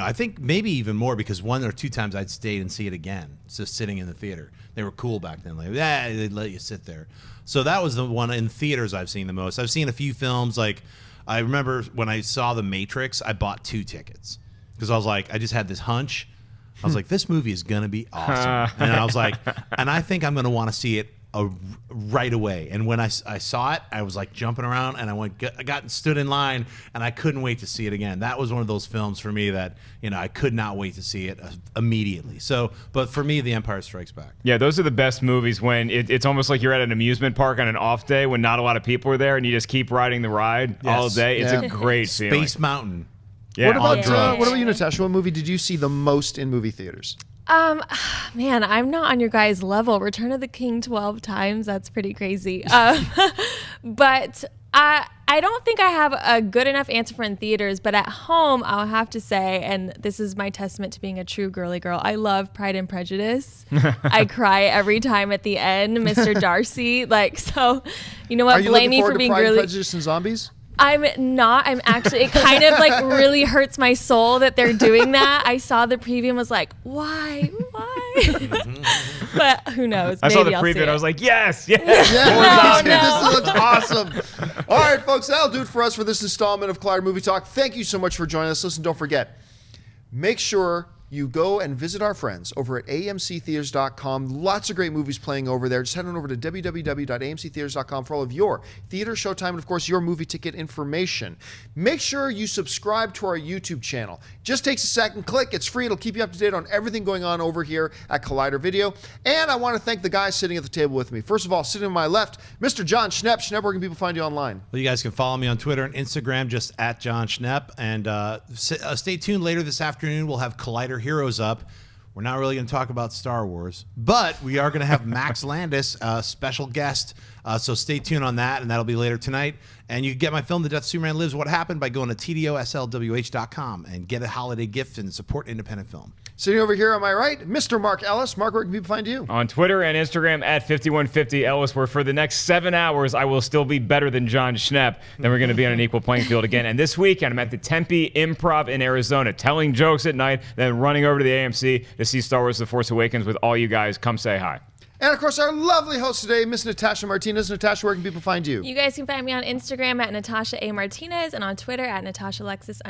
I think maybe even more because 1 or 2 times I'd stayed and see it again, just sitting in the theater. They were cool back then. Like, they'd let you sit there. So that was the one in theaters I've seen the most. I've seen a few films. Like, I remember when I saw The Matrix, I bought 2 tickets because I was like, I just had this hunch. I was like, this movie is going to be awesome. And I was like, and I think I'm going to want to see it right away. And when I saw it, I was like jumping around, and I got and stood in line, and I couldn't wait to see it again. That was one of those films for me that I could not wait to see it immediately. So, but for me, The Empire Strikes Back. Yeah, those are the best movies when it's almost like you're at an amusement park on an off day when not a lot of people are there, and you just keep riding the ride all Yes. day. It's Yeah. a great feeling. Space Mountain. Yeah. What about drugs. what about you, Natasha? What movie did you see the most in movie theaters? Man, I'm not on your guys' level. Return of the King 12 times. That's pretty crazy. But I don't think I have a good enough answer for in theaters, but at home, I'll have to say, and this is my testament to being a true girly girl, I love Pride and Prejudice. I cry every time at the end, Mr. Darcy. So, you know Are what? you Blame looking me forward for to being Pride and really. Prejudice and Zombies? I'm not. I'm actually, it kind of really hurts my soul that they're doing that. I saw the preview and was like, why? But who knows? I saw the Maybe I'll see preview and it. I was like, yes. Yeah, no. this looks awesome. All right, folks, that'll do it for us for this installment of Collider Movie Talk. Thank you so much for joining us. Listen, don't forget, make sure you go and visit our friends over at amctheaters.com. Lots of great movies playing over there. Just head on over to www.amctheaters.com for all of your theater, showtime, and of course your movie ticket information. Make sure you subscribe to our YouTube channel. Just takes a second, click, it's free. It'll keep you up to date on everything going on over here at Collider Video. And I want to thank the guys sitting at the table with me. First of all, sitting on my left, Mr. John Schnepp. Schnepp, where can people find you online? Well, you guys can follow me on Twitter and Instagram, just at John Schnepp. And stay tuned. Later this afternoon, we'll have Collider Heroes up. We're not really going to talk about Star Wars, but we are going to have Max Landis, a special guest. So stay tuned on that, and that'll be later tonight. And you can get my film, The Death Superman Lives, What Happened, by going to tdoslwh.com and get a holiday gift and support independent film. Sitting over here on my right, Mr. Mark Ellis. Mark, where can people find you? On Twitter and Instagram at 5150 Ellis, where for the next 7 hours, I will still be better than John Schnepp. Then we're going to be on an equal playing field again. And this weekend, I'm at the Tempe Improv in Arizona, telling jokes at night, then running over to the AMC to see Star Wars The Force Awakens with all you guys. Come say hi. And of course, our lovely host today, Miss Natasha Martinez. Natasha, where can people find you? You guys can find me on Instagram at Natasha A. Martinez and on Twitter at NatashaLexis_.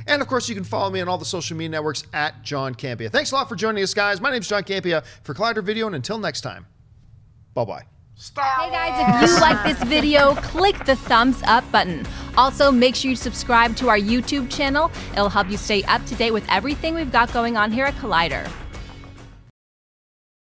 And of course, you can follow me on all the social media networks at John Campea. Thanks a lot for joining us, guys. My name's John Campea for Collider Video, and until next time, bye-bye. Hey guys, if you like this video, click the thumbs up button. Also, make sure you subscribe to our YouTube channel. It'll help you stay up to date with everything we've got going on here at Collider.